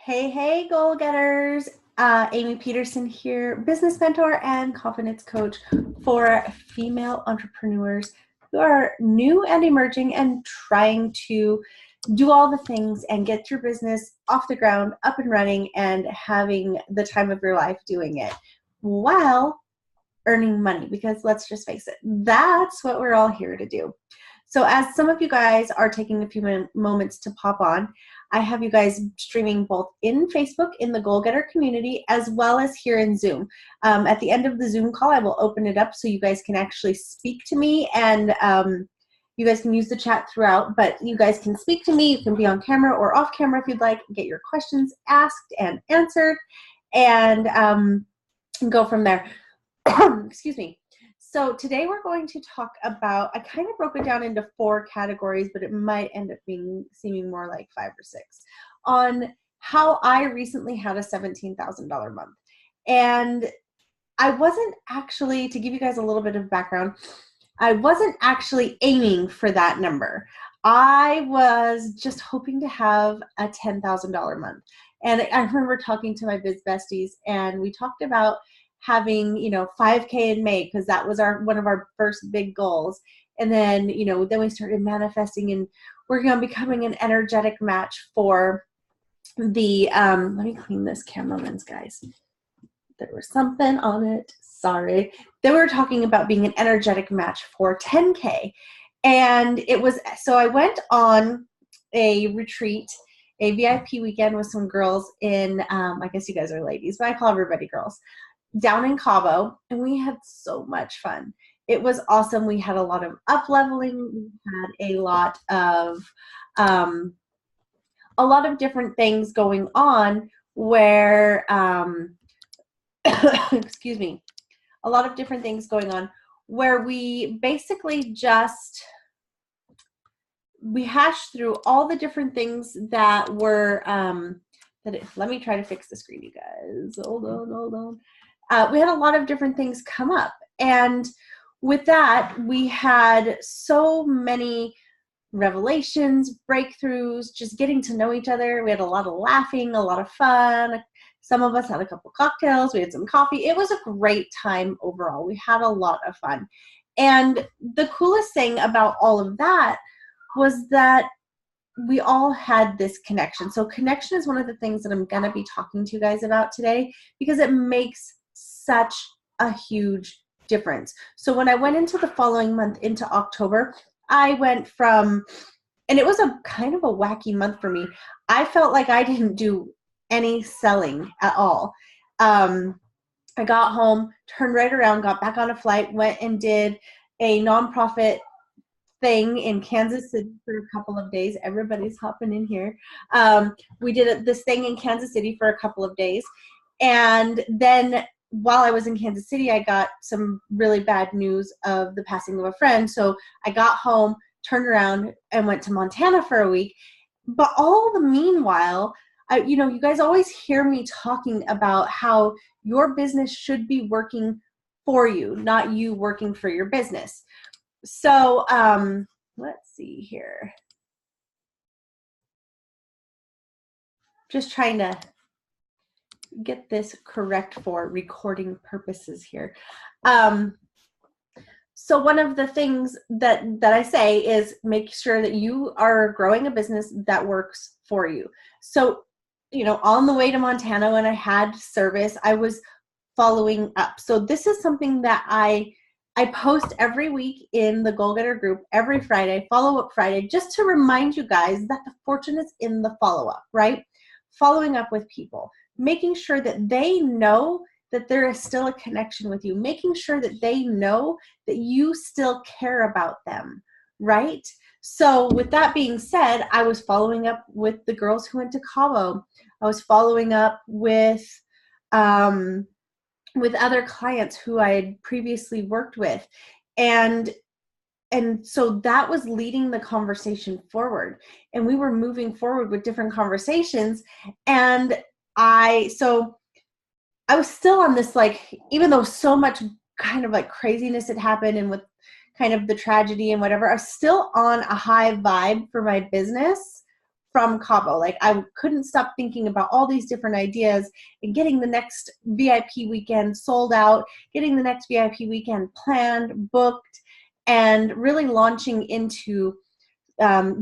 Hey, goal getters. Amie Pederson here, business mentor and confidence coach for female entrepreneurs who are new and emerging and trying to do all the things and get your business off the ground, up and running, and having the time of your life doing it while earning money. Because let's just face it, that's what we're all here to do. So as some of you guys are taking a few moments to pop on, I have you guys streaming both in Facebook in the Goal Getter community as well as here in Zoom. At the end of the Zoom call, I will open it up so you guys can actually speak to me, and you guys can use the chat throughout, but you guys can speak to me. You can be on camera or off camera if you'd like, get your questions asked and answered, and go from there. Excuse me. So today we're going to talk about, I kind of broke it down into 4 categories, but it might end up seeming more like 5 or 6, on how I recently had a $17,000 month. And I wasn't actually, to give you guys a little bit of background, I wasn't actually aiming for that number. I was just hoping to have a $10,000 month. And I remember talking to my biz besties, and we talked about having, 5K in May, because that was one of our first big goals. And then, then we started manifesting and working on becoming an energetic match for the, let me clean this camera lens, guys. There was something on it. Sorry. Then we were talking about being an energetic match for 10K. And so I went on a retreat, a VIP weekend with some girls in, I guess you guys are ladies, but I call everybody girls, down in Cabo, and we had so much fun. It was awesome. We had a lot of up leveling. We had a lot of different things going on where, excuse me, a lot of different things going on where we basically we hashed through all the different things that were, let me try to fix the screen, you guys. Hold on. We had a lot of different things come up. And with that, we had so many revelations, breakthroughs, just getting to know each other. We had a lot of laughing, a lot of fun. Some of us had a couple cocktails. We had some coffee. It was a great time overall. We had a lot of fun. And the coolest thing about all of that was that we all had this connection. So connection is one of the things that I'm going to be talking to you guys about today, because it makes such a huge difference. So when I went into the following month, into October, I went from, and it was a kind of a wacky month for me. I felt like I didn't do any selling at all. I got home, turned right around, got back on a flight, went and did a nonprofit thing in Kansas City for a couple of days. Everybody's hopping in here. We did this thing in Kansas City for a couple of days. And then while I was in Kansas City, I got some really bad news of the passing of a friend. So I got home, turned around, and went to Montana for a week. But all the meanwhile, you guys always hear me talking about how your business should be working for you, not you working for your business. So let's see here. Just trying to get this correct for recording purposes here. So one of the things that I say is make sure that you are growing a business that works for you. So, on the way to Montana when I had service, I was following up. So this is something that I post every week in the Goal Getter group every Friday, follow-up Friday, just to remind you guys that the fortune is in the follow-up, right? Following up with people, making sure that they know that there is still a connection with you, making sure that they know that you still care about them, right? So with that being said, I was following up with the girls who went to Cabo. I was following up with other clients who I had previously worked with. And so that was leading the conversation forward. And we were moving forward with different conversations. And I was still on this, even though so much kind of craziness had happened and with kind of the tragedy and whatever, I was still on a high vibe for my business from Cabo. Like I couldn't stop thinking about all these different ideas and getting the next VIP weekend sold out, getting the next VIP weekend planned, booked, and really launching into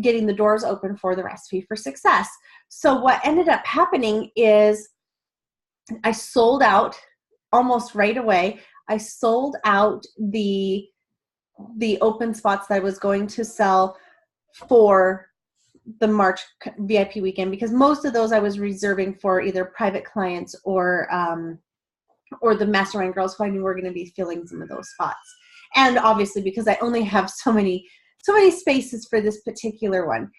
getting the doors open for the Recipe for Success. So what ended up happening is I sold out almost right away. I sold out the open spots that I was going to sell for the March VIP weekend, because most of those I was reserving for either private clients or the mastermind girls who I knew were going to be filling some of those spots. And obviously because I only have so many spaces for this particular one.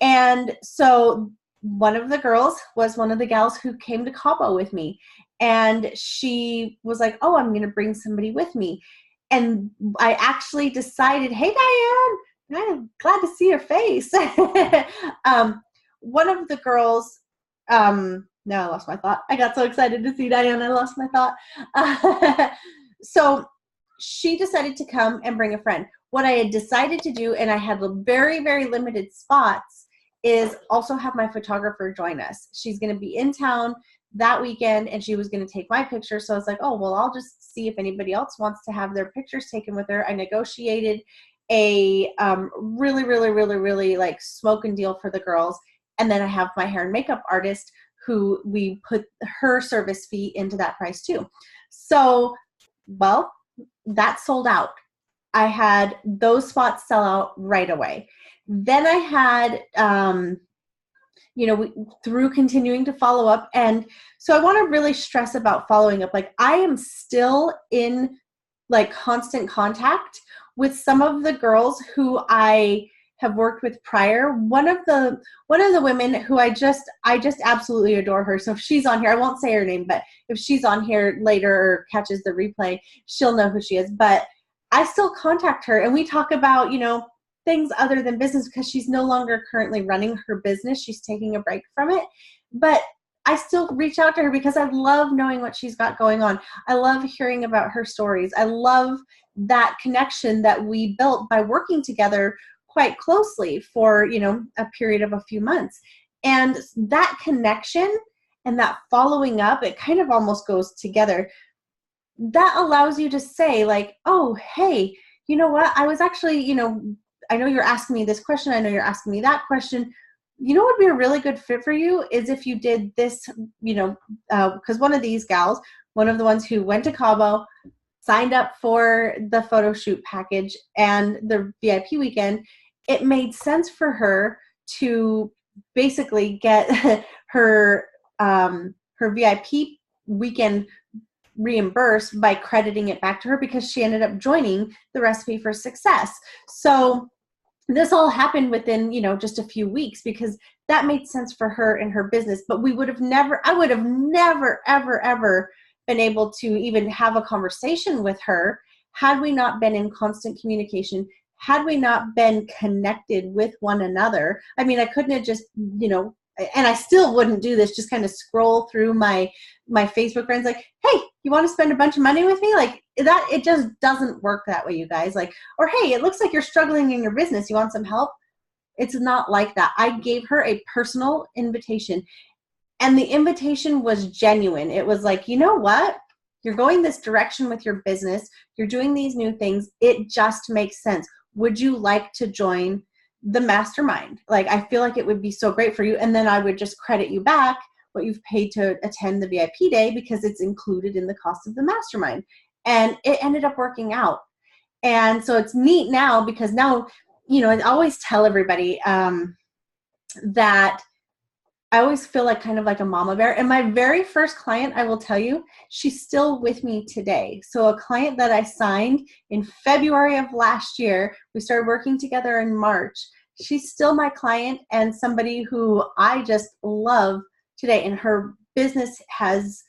And so one of the girls was one of the gals who came to Cabo with me. And she was like, oh, I'm going to bring somebody with me. And I actually decided, hey, Diane, I'm glad to see your face. One of the girls, no, I lost my thought. I got so excited to see Diane, I lost my thought. So she decided to come and bring a friend. What I had decided to do, and I had very, very limited spots, is also have my photographer join us. She's going to be in town that weekend, and she was going to take my picture. So I was like, oh, well, I'll just see if anybody else wants to have their pictures taken with her. I negotiated a really, really, really, really like smoking deal for the girls. And then I have my hair and makeup artist who we put her service fee into that price too. So, well, that sold out. I had those spots sell out right away. Then I had, through continuing to follow up. And so I want to really stress about following up. Like I am still in like constant contact with some of the girls who I have worked with prior. One of the women who I just absolutely adore her. So if she's on here, I won't say her name, but if she's on here later or catches the replay, she'll know who she is. But I still contact her and we talk about, things other than business, because she's no longer currently running her business. She's taking a break from it. But I still reach out to her because I love knowing what she's got going on. I love hearing about her stories. I love that connection that we built by working together quite closely for, a period of a few months. And that connection and that following up, it kind of almost goes together. That allows you to say like, oh, hey, you know what? I was actually, I know you're asking me this question. I know you're asking me that question. You know what would be a really good fit for you is if you did this, because one of these gals, one of the ones who went to Cabo, signed up for the photo shoot package and the VIP weekend, it made sense for her to basically get her VIP weekend reimbursed by crediting it back to her because she ended up joining the Recipe for Success. So this all happened within, just a few weeks because that made sense for her and her business. But I would have never, ever, ever been able to even have a conversation with her had we not been in constant communication, had we not been connected with one another. I mean, I couldn't have just, and I still wouldn't do this, just kind of scroll through my Facebook friends like, hey, you want to spend a bunch of money with me? Like that, it just doesn't work that way, you guys. Like, or hey, it looks like you're struggling in your business. You want some help? It's not like that. I gave her a personal invitation, and the invitation was genuine. It was like, you know what? You're going this direction with your business. You're doing these new things. It just makes sense. Would you like to join the mastermind? Like, I feel like it would be so great for you. And then I would just credit you back what you've paid to attend the VIP day because it's included in the cost of the mastermind. And it ended up working out. And so it's neat now because now, I always tell everybody that I always feel like kind of like a mama bear. And my very first client, I will tell you, she's still with me today. So a client that I signed in February of last year, we started working together in March. She's still my client and somebody who I just love today. And her business has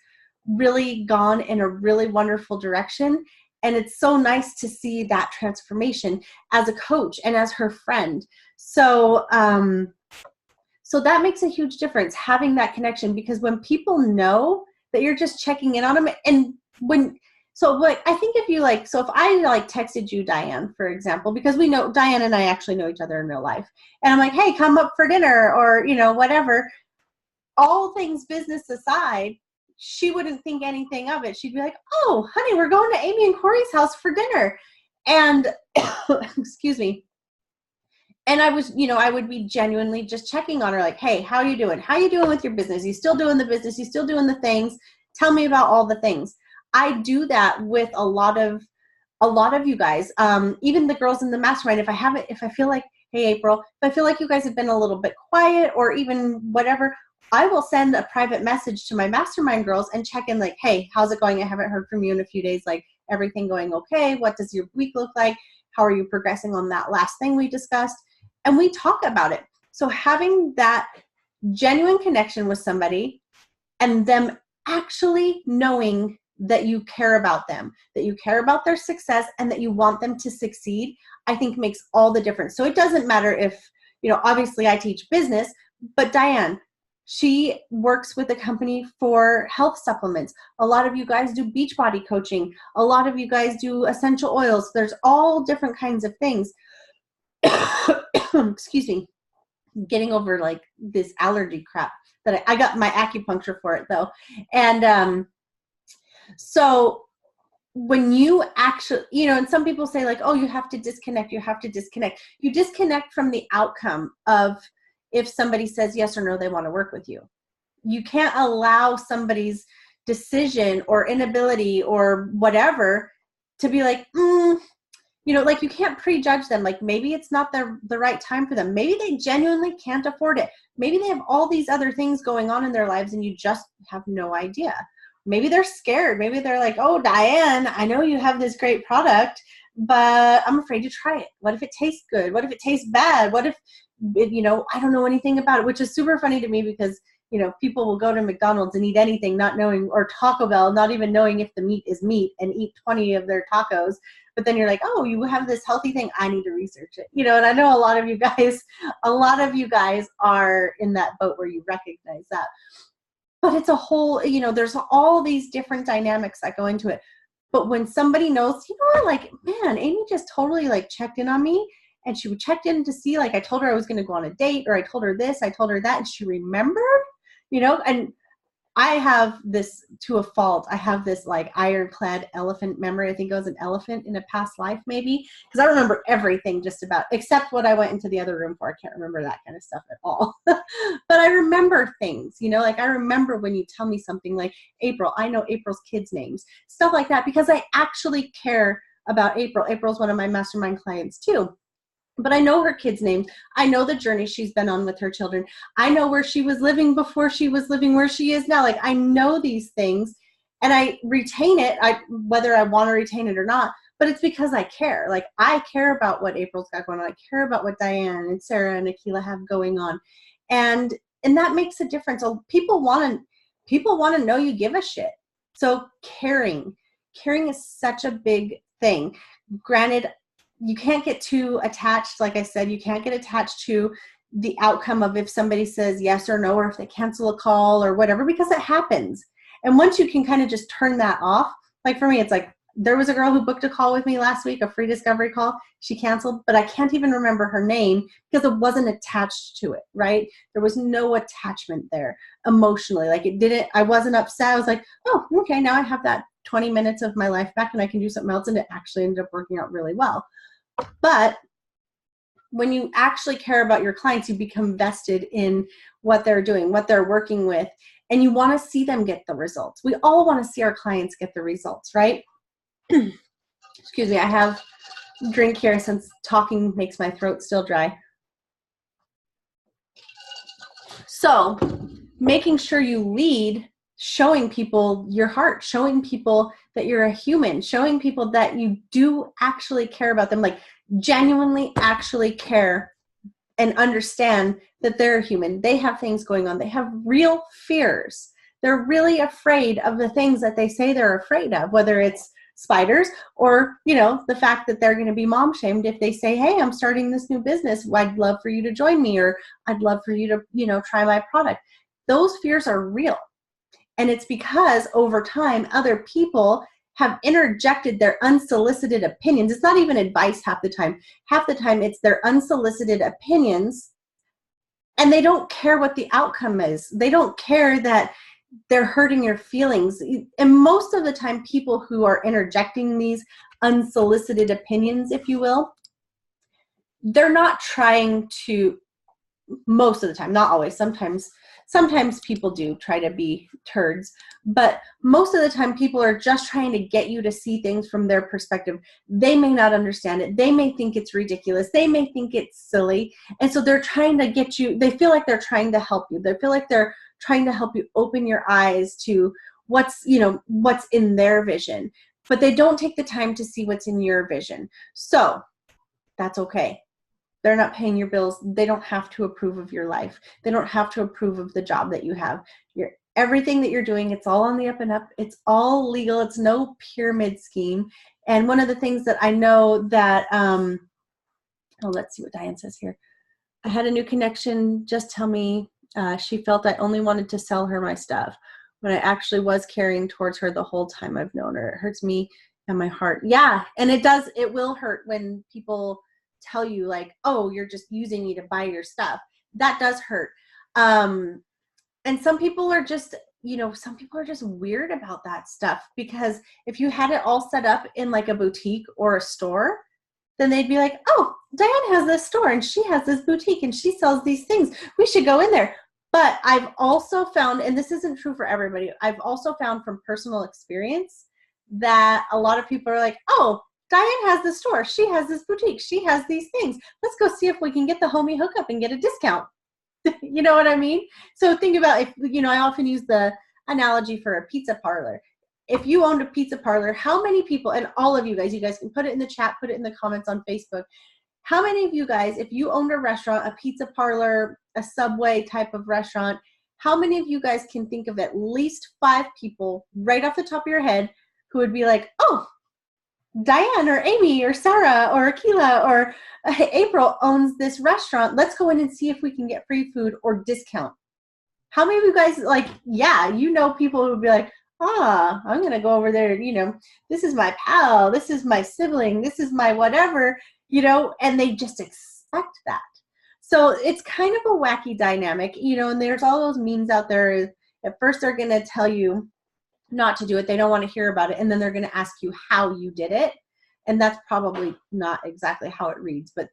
really gone in a really wonderful direction. And it's so nice to see that transformation as a coach and as her friend. So that makes a huge difference, having that connection, because when people know that you're just checking in on them, and when So like, I think if you like, so if I like texted you, Diane, for example, because we know Diane and I actually know each other in real life, and I'm like, hey, come up for dinner, or, you know, whatever, all things business aside, she wouldn't think anything of it. She'd be like, oh, honey, we're going to Amie and Corey's house for dinner. And excuse me. And I was, you know, I would be genuinely just checking on her, like, hey, how are you doing? How are you doing with your business? You still doing the business? You still doing the things? Tell me about all the things. I do that with a lot of you guys, even the girls in the mastermind. If I feel like, hey, April, if I feel like you guys have been a little bit quiet or even whatever, I will send a private message to my mastermind girls and check in, like, hey, how's it going? I haven't heard from you in a few days. Like, everything going okay? What does your week look like? How are you progressing on that last thing we discussed? And we talk about it. So having that genuine connection with somebody and them actually knowing that you care about them, that you care about their success, and that you want them to succeed, I think makes all the difference. So it doesn't matter if, you know, obviously I teach business, but Diane, she works with a company for health supplements. A lot of you guys do Beachbody coaching. A lot of you guys do essential oils. There's all different kinds of things. Excuse me, getting over like this allergy crap that I got my acupuncture for it though. And so when you actually, you know, and some people say like, oh, you have to disconnect. You disconnect from the outcome of if somebody says yes or no, they want to work with you. You can't allow somebody's decision or inability or whatever to be like, you know, like you can't prejudge them. Like maybe it's not the right time for them. Maybe they genuinely can't afford it. Maybe they have all these other things going on in their lives and you just have no idea. Maybe they're scared. Maybe they're like, oh, Diane, I know you have this great product, but I'm afraid to try it. What if it tastes good? What if it tastes bad? What if, you know, I don't know anything about it, which is super funny to me because, you know, people will go to McDonald's and eat anything not knowing, or Taco Bell, not even knowing if the meat is meat, and eat 20 of their tacos. But then you're like, oh, you have this healthy thing. I need to research it. You know, and I know a lot of you guys are in that boat where you recognize that. But it's a whole, you know, there's all these different dynamics that go into it. But when somebody knows, you know what, like, man, Amie just totally like checked in on me, and she checked in to see, like, I told her I was going to go on a date, or I told her this, I told her that, and she remembered, you know. And I have this to a fault. I have this like ironclad elephant memory. I think I was an elephant in a past life maybe, because I remember everything just about, except what I went into the other room for. I can't remember that kind of stuff at all. But I remember things, you know, like I remember when you tell me something like, April, I know April's kids' names, stuff like that, because I actually care about April. April's one of my mastermind clients too. But I know her kids' names. I know the journey she's been on with her children. I know where she was living before she was living where she is now. Like, I know these things and I retain it, whether I want to retain it or not, but it's because I care. Like, I care about what April's got going on. I care about what Diane and Sarah and Akila have going on. And that makes a difference. So people want to know you give a shit. So caring is such a big thing. Granted, you can't get too attached. Like I said, you can't get attached to the outcome of if somebody says yes or no, or if they cancel a call or whatever, because it happens. And once you can kind of just turn that off, like for me, it's like, there was a girl who booked a call with me last week, a free discovery call. She canceled, but I can't even remember her name because it wasn't attached to it, right? There was no attachment there emotionally. Like I wasn't upset. I was like, oh, okay, now I have that 20 minutes of my life back and I can do something else. And it actually ended up working out really well. But when you actually care about your clients, you become vested in what they're doing, what they're working with, and you want to see them get the results. We all want to see our clients get the results, right? Excuse me, I have a drink here since talking makes my throat still dry. So making sure you lead, showing people your heart, showing people that you're a human, showing people that you do actually care about them, like genuinely actually care and understand that they're a human. They have things going on. They have real fears. They're really afraid of the things that they say they're afraid of, whether it's spiders or, you know, the fact that they're going to be mom shamed if they say, hey, I'm starting this new business. I'd love for you to join me, or I'd love for you to, you know, try my product. Those fears are real. And it's because over time, other people have interjected their unsolicited opinions. It's not even advice half the time. Half the time it's their unsolicited opinions, and they don't care what the outcome is. They don't care that they're hurting your feelings. And most of the time, people who are interjecting these unsolicited opinions, if you will, they're not trying to, most of the time, not always, sometimes people do try to be turds, but most of the time people are just trying to get you to see things from their perspective. They may not understand it. They may think it's ridiculous. They may think it's silly. And so they're trying to get you, they feel like they're trying to help you. They feel like they're trying to help you open your eyes to what's in their vision, but they don't take the time to see what's in your vision. So that's okay. They're not paying your bills. They don't have to approve of your life. They don't have to approve of the job that you have. Everything that you're doing, it's all on the up and up. It's all legal. It's no pyramid scheme. And one of the things that I know that, let's see what Diane says here. I had a new connection just tell me she felt I only wanted to sell her my stuff when I actually was caring towards her the whole time I've known her. It hurts me and my heart. Yeah, and it will hurt when people tell you like, oh, you're just using me to buy your stuff. That does hurt. And some people are just, weird about that stuff, because if you had it all set up in like a boutique or a store, then they'd be like, oh, Diane has this store and she has this boutique and she sells these things. We should go in there. But I've also found, and this isn't true for everybody, I've also found from personal experience that a lot of people are like, oh, Diane has the store. She has this boutique. She has these things. Let's go see if we can get the homie hookup and get a discount. You know what I mean? So think about I often use the analogy for a pizza parlor. If you owned a pizza parlor, how many people, and all of you guys can put it in the chat, put it in the comments on Facebook. How many of you guys, if you owned a restaurant, a pizza parlor, a Subway type of restaurant, how many of you guys can think of at least 5 people right off the top of your head who would be like, oh, Diane or Amie or Sarah or Akila or April owns this restaurant. Let's go in and see if we can get free food or discount. How many of you guys people who would be like, I'm going to go over there. This is my pal. This is my sibling. This is my whatever, and they just expect that. So it's kind of a wacky dynamic, and there's all those memes out there. At first they're going to tell you not to do it. They don't want to hear about it. And then they're going to ask you how you did it. And that's probably not exactly how it reads, but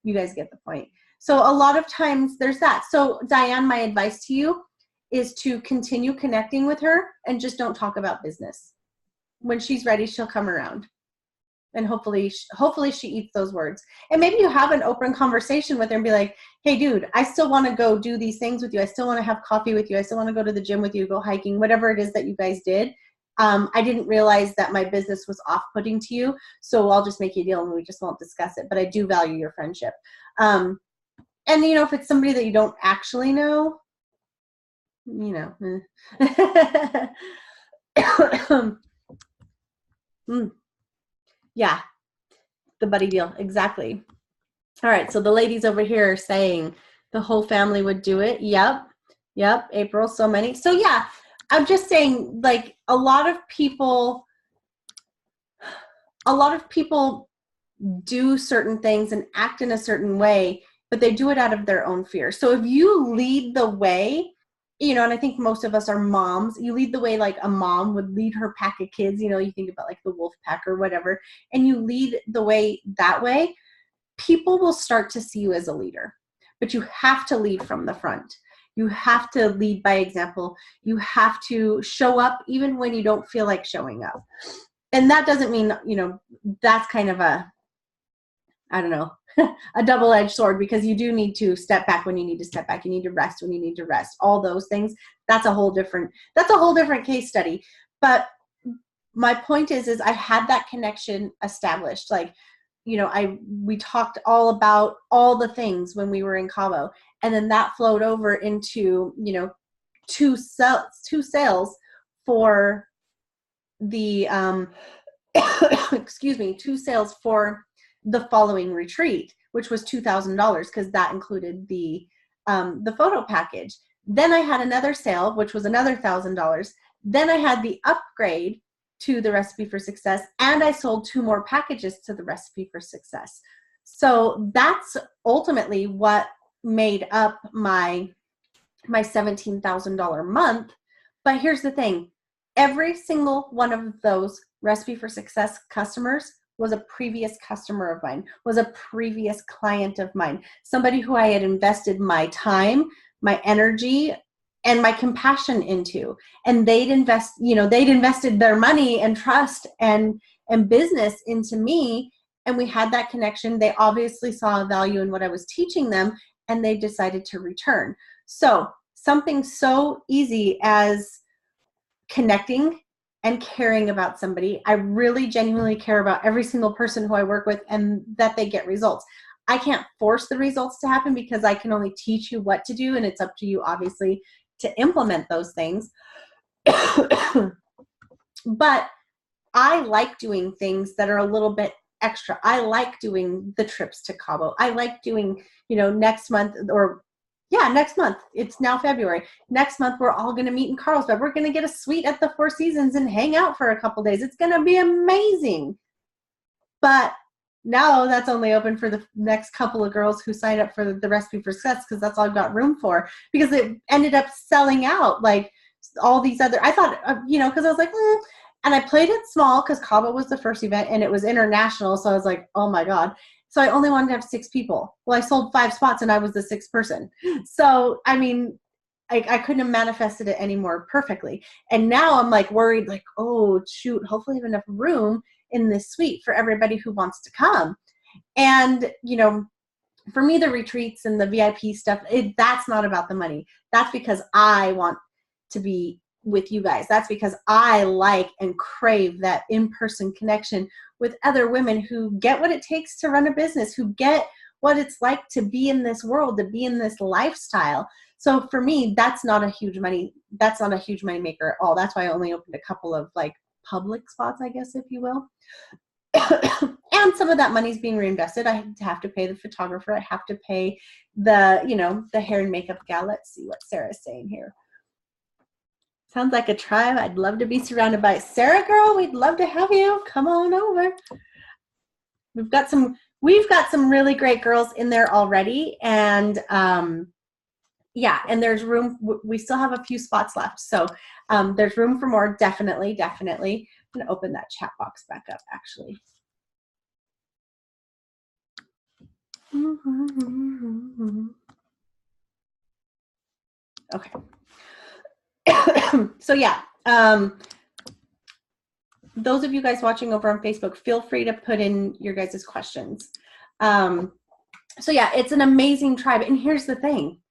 you guys get the point. So a lot of times there's that. So Diane, my advice to you is to continue connecting with her and just don't talk about business. When she's ready, she'll come around. And hopefully she eats those words. And maybe you have an open conversation with her and be like, hey, dude, I still want to go do these things with you. I still want to have coffee with you. I still want to go to the gym with you, go hiking, whatever it is that you guys did. I didn't realize that my business was off-putting to you, so I'll just make you a deal and we just won't discuss it. But I do value your friendship. And, if it's somebody that you don't actually know, Yeah, the buddy deal. Exactly. All right. So the ladies over here are saying the whole family would do it. Yep. April, so many. So yeah, I'm just saying, like, a lot of people do certain things and act in a certain way, but they do it out of their own fear. So if you lead the way, and I think most of us are moms, you lead the way like a mom would lead her pack of kids, you think about like the wolf pack or whatever, and you lead the way that way, people will start to see you as a leader. But you have to lead from the front. You have to lead by example. You have to show up even when you don't feel like showing up. And that doesn't mean, that's kind of a double-edged sword, because you do need to step back when you need to step back. You need to rest when you need to rest. All those things. That's a whole different case study. But my point is I had that connection established. Like, we talked all about all the things when we were in Cabo, and then that flowed over into, two sales for the, 2 sales for the following retreat, which was $2,000, because that included the photo package. Then I had another sale, which was another $1,000. Then I had the upgrade, to the Recipe for Success, and I sold 2 more packages to the Recipe for Success. So that's ultimately what made up my $17,000 month. But here's the thing. Every single one of those Recipe for Success customers was a previous customer of mine, was a previous client of mine, somebody who I had invested my time, my energy, and my compassion into. And they'd invested their money and trust and business into me. And we had that connection. They obviously saw a value in what I was teaching them, and they decided to return. So something so easy as connecting and caring about somebody. I really genuinely care about every single person who I work with and that they get results. I can't force the results to happen because I can only teach you what to do, and it's up to you, obviously, to implement those things. But I like doing things that are a little bit extra. I like doing the trips to Cabo. I like doing, next month, it's now February. Next month, we're all going to meet in Carlsbad. We're going to get a suite at the Four Seasons and hang out for a couple days. It's going to be amazing. But now that's only open for the next couple of girls who signed up for the Recipe for Success, because that's all I've got room for, because it ended up selling out like all these other, I thought, because I was like, and I played it small because Cabo was the first event and it was international. So I was like, oh my God. So I only wanted to have 6 people. Well, I sold 5 spots and I was the 6th person. So, I mean, I couldn't have manifested it any more perfectly. And now I'm like worried, like, oh shoot, hopefully I have enough room in this suite for everybody who wants to come. And, for me, the retreats and the VIP stuff, that's not about the money. That's because I want to be with you guys. That's because I like and crave that in-person connection with other women who get what it takes to run a business, who get what it's like to be in this world, to be in this lifestyle. So for me, that's not a huge money maker at all. That's why I only opened a couple of like public spots, I guess, if you will. And some of that money is being reinvested. I have to pay the photographer. I have to pay the hair and makeup gal. Let's see what Sarah's saying here. Sounds like a tribe. I'd love to be surrounded by Sarah, girl. We'd love to have you. Come on over. We've got some really great girls in there already. And yeah, and there's room. We still have a few spots left. So there's room for more. Definitely. I'm going to open that chat box back up, actually. Okay. So yeah, those of you guys watching over on Facebook, feel free to put in your guys' questions. So yeah, it's an amazing tribe. And here's the thing,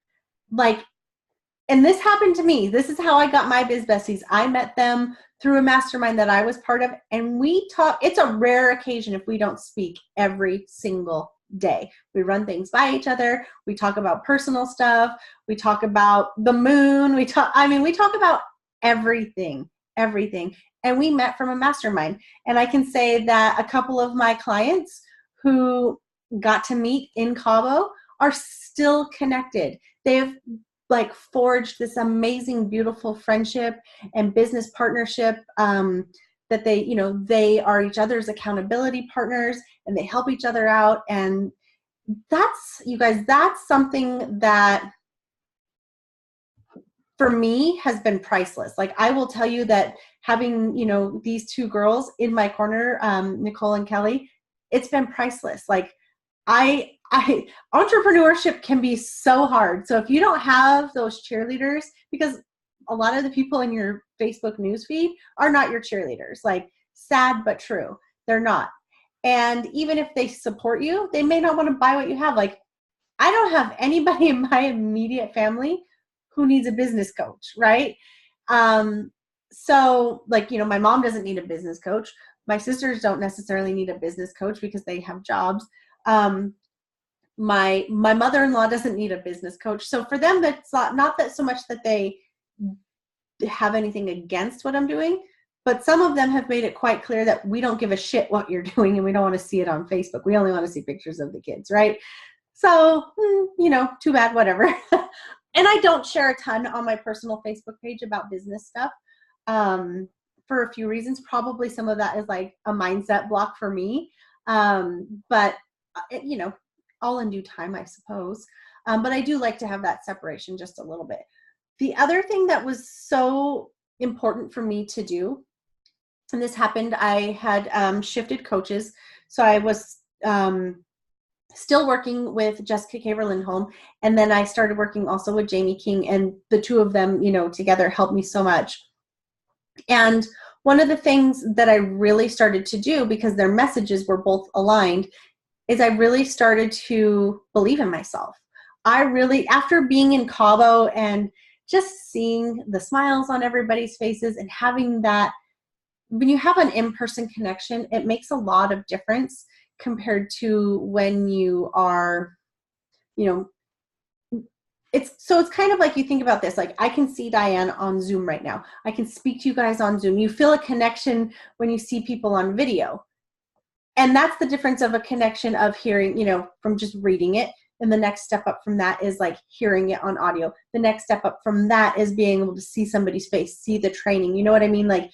and this happened to me. This is how I got my biz besties. I met them through a mastermind that I was part of, and we talk. It's a rare occasion if we don't speak every single day. We run things by each other. We talk about personal stuff. We talk about the moon. We talk about everything. And we met from a mastermind. And I can say that a couple of my clients who got to meet in Cabo are still connected. They've forged this amazing, beautiful friendship and business partnership, that they are each other's accountability partners and they help each other out. And that's something that for me has been priceless. I will tell you that having, these 2 girls in my corner, Nicole and Kelly, it's been priceless. Entrepreneurship can be so hard. So if you don't have those cheerleaders, because a lot of the people in your Facebook newsfeed are not your cheerleaders, sad but true, they're not. And even if they support you, they may not want to buy what you have. I don't have anybody in my immediate family who needs a business coach, right? So my mom doesn't need a business coach. My sisters don't necessarily need a business coach because they have jobs. My mother-in-law doesn't need a business coach. So for them, that's not that so much that they have anything against what I'm doing, but some of them have made it quite clear that we don't give a shit what you're doing and we don't want to see it on Facebook. We only want to see pictures of the kids, right? So, too bad, whatever. And I don't share a ton on my personal Facebook page about business stuff. for a few reasons. Probably some of that is like a mindset block for me. But you know, all in due time, I suppose. But I do like to have that separation just a little bit. The other thing that was so important for me to do, and this happened, I had shifted coaches. So I was still working with Jessica Caver Lindholm, and then I started working also with Jamie King, and the two of them, you know, together helped me so much. And one of the things that I really started to do, because their messages were both aligned, is I really started to believe in myself. I really, after being in Cabo and just seeing the smiles on everybody's faces and having that, when you have an in-person connection, it makes a lot of difference compared to when you are, you know, it's kind of like, you think about this, like I can see Diane on Zoom right now. I can speak to you guys on Zoom. You feel a connection when you see people on video. And that's the difference of a connection of hearing, you know, from just reading it. And the next step up from that is like hearing it on audio. The next step up from that is being able to see somebody's face, see the training. You know what I mean? Like,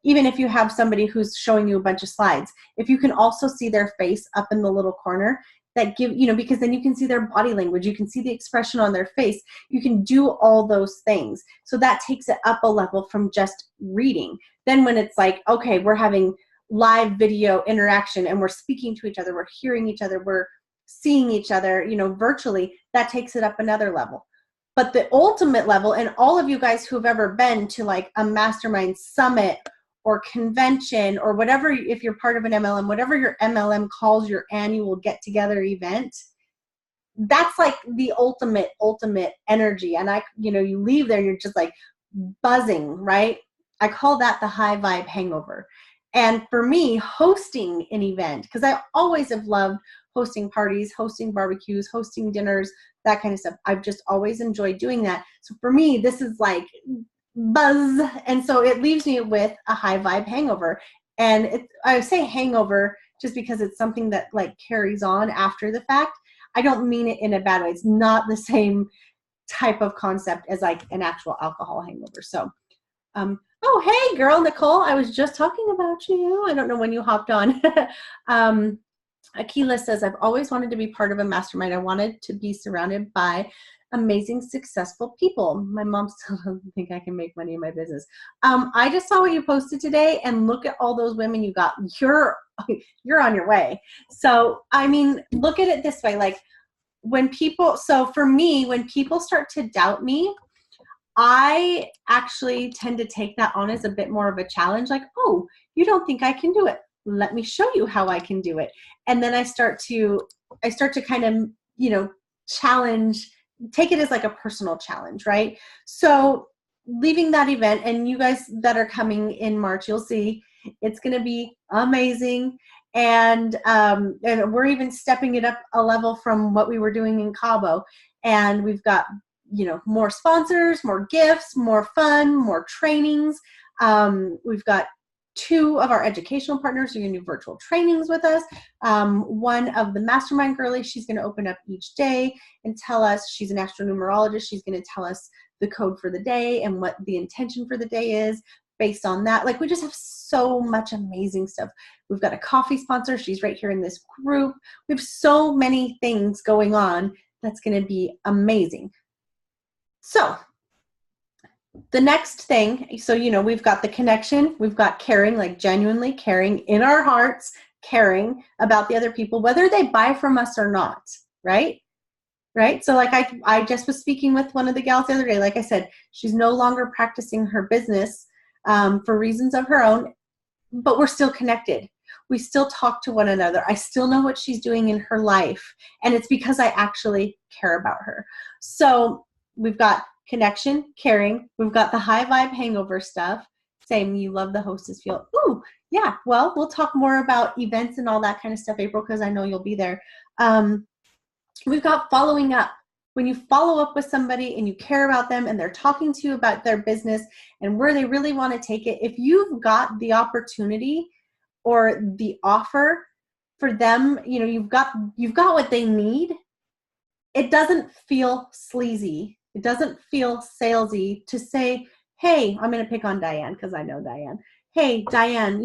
even if you have somebody who's showing you a bunch of slides, if you can also see their face up in the little corner, that give, you know, because then you can see their body language, you can see the expression on their face, you can do all those things. So that takes it up a level from just reading. Then when it's like, okay, we're having live video interaction and we're speaking to each other, we're hearing each other, we're seeing each other, you know, virtually, that takes it up another level. But the ultimate level, and all of you guys who have ever been to like a mastermind summit or convention or whatever, if you're part of an MLM, whatever your MLM calls your annual get together event, that's like the ultimate energy. And you know, you leave there, you're just like buzzing, right? I call that the high vibe hangover. And for me, hosting an event, because I always have loved hosting parties, hosting barbecues, hosting dinners, that kind of stuff. I've just always enjoyed doing that. So for me, this is like buzz. And so it leaves me with a high vibe hangover. And I say hangover just because it's something that like carries on after the fact. I don't mean it in a bad way. It's not the same type of concept as like an actual alcohol hangover. So, oh, hey girl, Nicole, I was just talking about you. I don't know when you hopped on. Akila says, I've always wanted to be part of a mastermind. I wanted to be surrounded by amazing, successful people. My mom still doesn't think I can make money in my business. I just saw what you posted today, and look at all those women you got. You're on your way. So, I mean, look at it this way. Like so for me, when people start to doubt me, I actually tend to take that on as a bit more of a challenge. Like, oh, you don't think I can do it? Let me show you how I can do it. And then I start to kind of, you know, take it as like a personal challenge, right? So leaving that event, and you guys that are coming in March, you'll see it's going to be amazing. And we're even stepping it up a level from what we were doing in Cabo. And we've got, you know, more sponsors, more gifts, more fun, more trainings. We've got 2 of our educational partners who are going to do virtual trainings with us. One of the mastermind girlies, she's going to open up each day and tell us, she's an astronumerologist, she's going to tell us the code for the day and what the intention for the day is based on that. Like, we just have so much amazing stuff. We've got a coffee sponsor. She's right here in this group. We have so many things going on that's going to be amazing. So the next thing, so, you know, we've got the connection, we've got caring, like genuinely caring in our hearts, caring about the other people, whether they buy from us or not, right? Right? So like I just was speaking with one of the gals the other day. Like I said, she's no longer practicing her business for reasons of her own, but we're still connected. We still talk to one another. I still know what she's doing in her life, and it's because I actually care about her. So we've got connection, caring. We've got the high vibe hangover stuff. Same, you love the hostess feel. Ooh, yeah. Well, we'll talk more about events and all that kind of stuff, April, because I know you'll be there. We've got following up. When you follow up with somebody and you care about them and they're talking to you about their business and where they really want to take it, if you've got the opportunity or the offer for them, you know, you've got what they need, it doesn't feel sleazy. It doesn't feel salesy to say, hey, I'm going to pick on Diane because I know Diane. hey, Diane,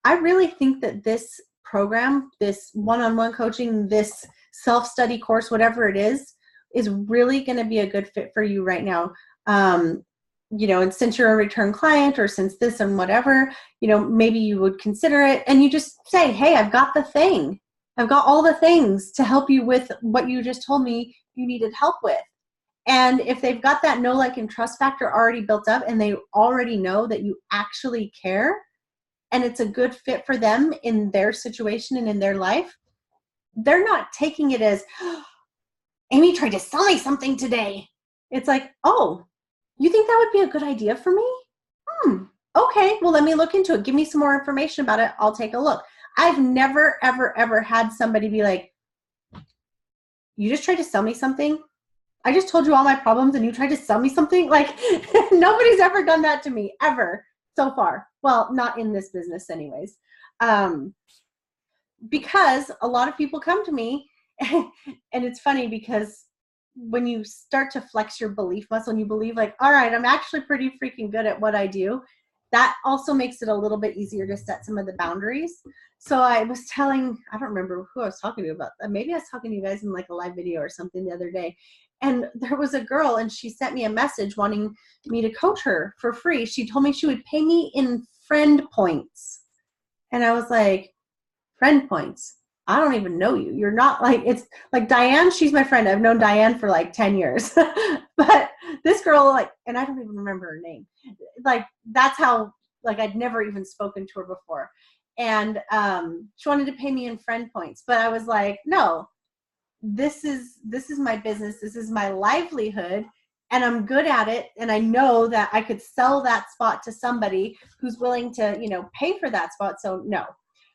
I really think that this program, this one-on-one coaching, this self-study course, whatever it is really going to be a good fit for you right now. And since you're a return client or since this and whatever, maybe you would consider it, and you just say, hey, I've got the thing. I've got all the things to help you with what you just told me you needed help with. And if they've got that know, like, and trust factor already built up, and they already know that you actually care, and it's a good fit for them in their situation and in their life, they're not taking it as, Amie tried to sell me something today. It's like, oh, you think that would be a good idea for me? Okay, well, let me look into it. Give me some more information about it. I'll take a look. I've never, ever, ever had somebody be like, you just tried to sell me something? I just told you all my problems and you tried to sell me something? Like, nobody's ever done that to me, ever, so far. Well, not in this business anyways. Because a lot of people come to me, and it's funny because when you start to flex your belief muscle and you believe, like, all right, I'm actually pretty freaking good at what I do, that also makes it a little bit easier to set some of the boundaries. So I was telling, I don't remember who I was talking to about that. Maybe I was talking to you guys in like a live video or something the other day. And there was a girl, and she sent me a message wanting me to coach her for free. She told me she would pay me in friend points. And I was like, friend points? I don't even know you. You're not like, it's like Diane, she's my friend. I've known Diane for like 10 years. But this girl, like, and I don't even remember her name. Like, that's how, like, I'd never even spoken to her before. And she wanted to pay me in friend points. But I was like, no, this is my business. This is my livelihood. And I'm good at it. And I know that I could sell that spot to somebody who's willing to, pay for that spot. So no.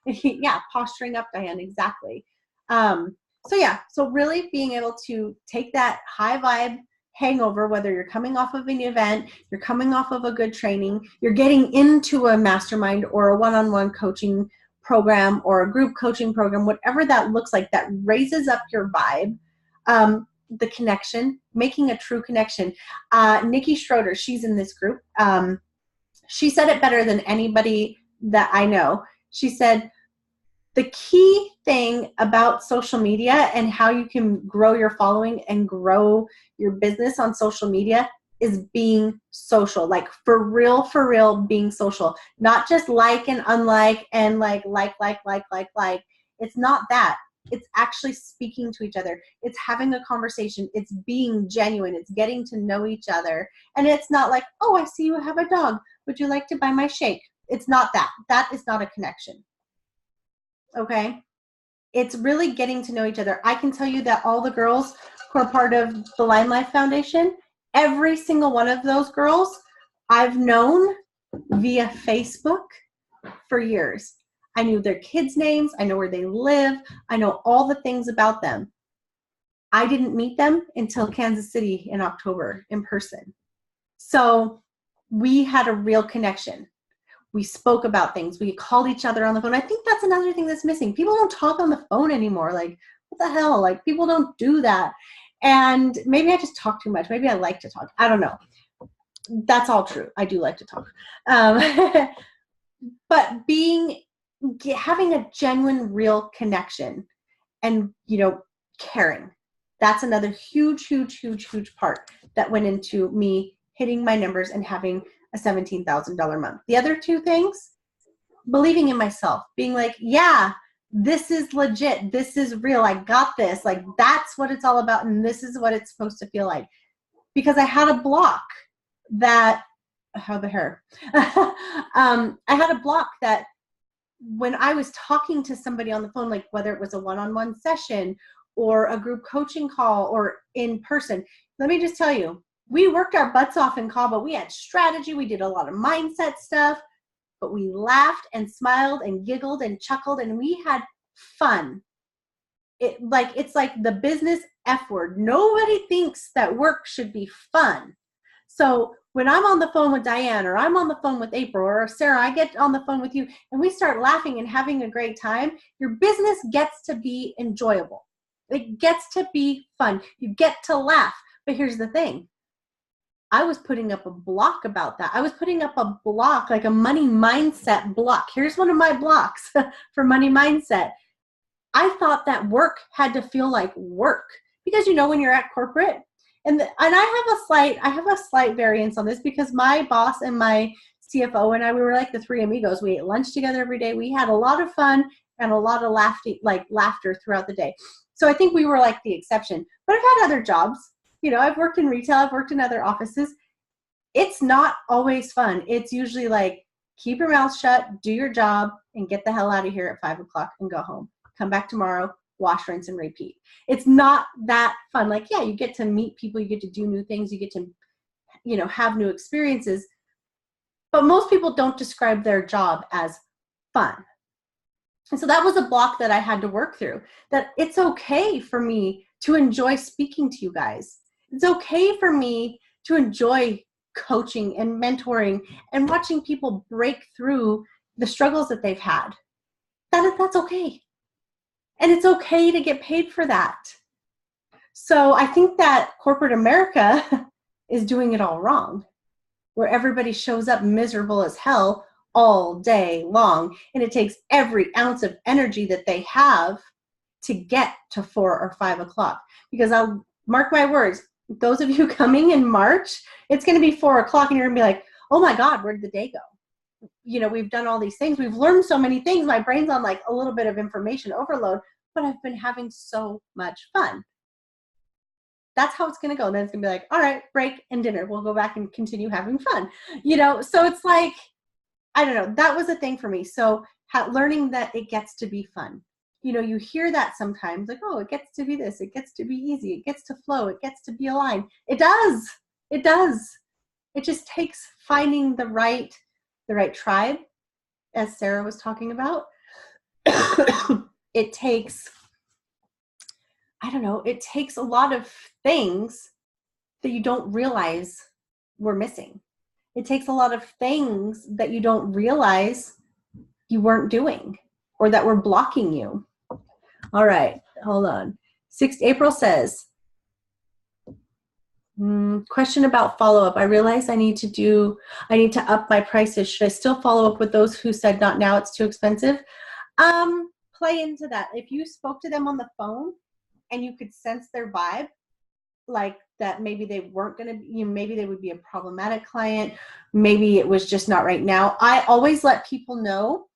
Yeah, posturing up, Diane, exactly. So really being able to take that high vibe hangover, whether you're coming off of an event, you're coming off of a good training, you're getting into a mastermind or a one-on-one coaching program or a group coaching program, whatever that looks like, that raises up your vibe. The connection, making a true connection. Nikki Schroeder, she's in this group. She said it better than anybody that I know. She said, the key thing about social media and how you can grow your following and grow your business on social media is being social, like for real being social, not just like and unlike and like. It's not that. It's actually speaking to each other. It's having a conversation. It's being genuine. It's getting to know each other. And it's not like, oh, I see you have a dog. Would you like to buy my shake? It's not that. That is not a connection. Okay? It's really getting to know each other. I can tell you that all the girls who are part of the Line Life Foundation, every single one of those girls I've known via Facebook for years. I knew their kids' names. I know where they live. I know all the things about them. I didn't meet them until Kansas City in October in person. So we had a real connection. We spoke about things. We called each other on the phone. I think that's another thing that's missing. People don't talk on the phone anymore. Like, what the hell? Like, people don't do that. And maybe I just talk too much. Maybe I like to talk. I don't know. That's all true. I do like to talk. But having a genuine, real connection and, caring. That's another huge part that went into me hitting my numbers and having a $17,000 month. The other two things, believing in myself, being like, yeah, this is legit. This is real. I got this. Like, that's what it's all about. And this is what it's supposed to feel like. Because I had a block that, how the hair? I had a block that when I was talking to somebody on the phone, like whether it was a one-on-one session or a group coaching call or in person, let me just tell you, we worked our butts off in call, but we had strategy. We did a lot of mindset stuff, but we laughed and smiled and giggled and chuckled and we had fun. It's like the business F word. Nobody thinks that work should be fun. So when I'm on the phone with Diane or I'm on the phone with April or Sarah, I get on the phone with you and we start laughing and having a great time, your business gets to be enjoyable. It gets to be fun. You get to laugh. But here's the thing. I was putting up a block about that. I was putting up a block, like a money mindset block. Here's one of my blocks for money mindset. I thought that work had to feel like work because, you know, when you're at corporate, and I have a slight variance on this because my boss and my CFO and I, we were like the three amigos. We ate lunch together every day. We had a lot of fun and a lot of laughter throughout the day. So I think we were like the exception. But I've had other jobs. You know, I've worked in retail. I've worked in other offices. It's not always fun. It's usually like, keep your mouth shut, do your job, and get the hell out of here at 5 o'clock and go home. Come back tomorrow, wash, rinse, and repeat. It's not that fun. Like, yeah, you get to meet people, you get to do new things, you get to, you know, have new experiences. But most people don't describe their job as fun. And so that was a block that I had to work through, that it's okay for me to enjoy speaking to you guys. It's okay for me to enjoy coaching and mentoring and watching people break through the struggles that they've had. That's okay. And it's okay to get paid for that. So I think that corporate America is doing it all wrong, where everybody shows up miserable as hell all day long. And it takes every ounce of energy that they have to get to 4 or 5 o'clock. Because I'll mark my words, those of you coming in March, it's going to be 4 o'clock and you're going to be like, oh my God, where did the day go? You know, we've done all these things. We've learned so many things. My brain's on like a little bit of information overload, but I've been having so much fun. That's how it's going to go. And then it's going to be like, all right, break and dinner. We'll go back and continue having fun. You know, so it's like, I don't know. That was a thing for me. So learning that it gets to be fun. You know, you hear that sometimes like, oh, it gets to be this. It gets to be easy. It gets to flow. It gets to be aligned. It does. It does. It just takes finding the right tribe, as Sarah was talking about. It takes, I don't know, it takes a lot of things that you don't realize we're missing. It takes a lot of things that you don't realize you weren't doing or that were blocking you. All right, hold on. April says, question about follow-up. I realize I need to up my prices. Should I still follow up with those who said not now, it's too expensive? Play into that. If you spoke to them on the phone and you could sense their vibe, like that maybe they weren't going to, you know, maybe they would be a problematic client. Maybe it was just not right now. I always let people know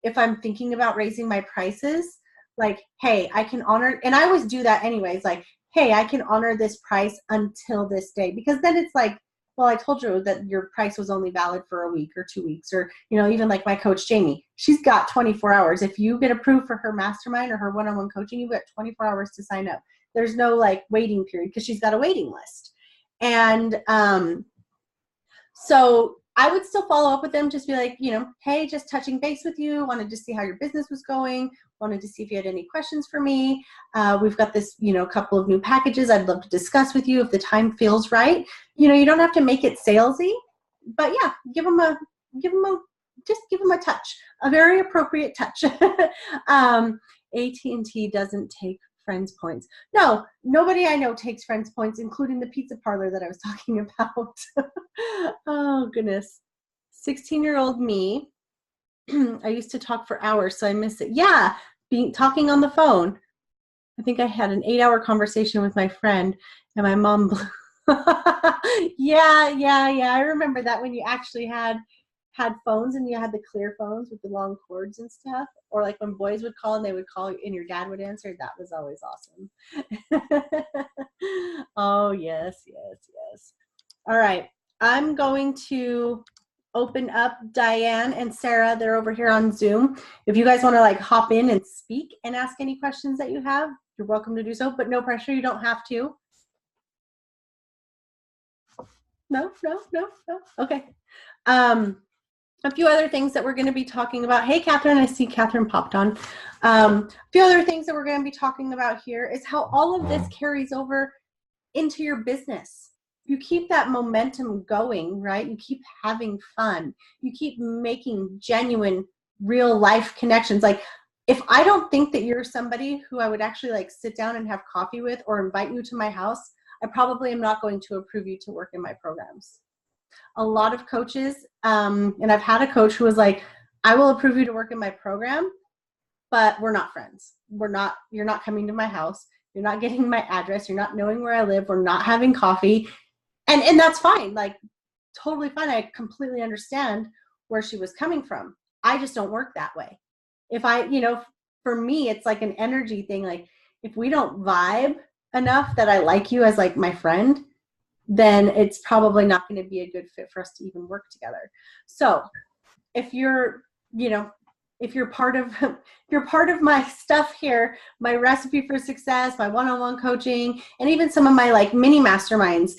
if I'm thinking about raising my prices, like, hey, I can honor, and I always do that anyways, like, hey, I can honor this price until this day, because then it's like, well, I told you that your price was only valid for a week or 2 weeks, or, you know, even like my coach, Jamie, she's got 24 hours. If you get approved for her mastermind or her one-on-one coaching, you've got 24 hours to sign up. There's no like waiting period because she's got a waiting list. And so I would still follow up with them, just be like, you know, hey, just touching base with you, wanted to see how your business was going, wanted to see if you had any questions for me. We've got this, you know, couple of new packages I'd love to discuss with you if the time feels right. You know, you don't have to make it salesy, but yeah, give them a touch, a very appropriate touch. AT&T doesn't take friends points. No, nobody I know takes friends points, including the pizza parlor that I was talking about. Oh goodness. 16-year-old me. I used to talk for hours, so I miss it. Yeah, talking on the phone. I think I had an 8-hour conversation with my friend, and my mom. Yeah. I remember that, when you actually had phones and you had the clear phones with the long cords and stuff, or like when boys would call and they would call and your dad would answer. That was always awesome. Oh, yes. All right. I'm going to open up Diane and Sarah. They're over here on Zoom. If you guys want to like hop in and speak and ask any questions that you have, you're welcome to do so, but no pressure. You don't have to. No. Okay. A few other things that we're going to be talking about. Hey, Catherine, I see Catherine popped on. A few other things that we're going to be talking about here is how all of this carries over into your business. You keep that momentum going, right? You keep having fun. You keep making genuine, real life connections. Like, if I don't think that you're somebody who I would actually like sit down and have coffee with or invite you to my house, I probably am not going to approve you to work in my programs. A lot of coaches, and I've had a coach who was like, I will approve you to work in my program, but we're not friends. You're not coming to my house. You're not getting my address. You're not knowing where I live. We're not having coffee. And that's fine. Like, totally fine. I completely understand where she was coming from. I just don't work that way. If for me, it's like an energy thing. Like, if we don't vibe enough that I like you as like my friend, then it's probably not going to be a good fit for us to even work together. So if you're part of my stuff here, my recipe for success, my one-on-one coaching, and even some of my like mini masterminds,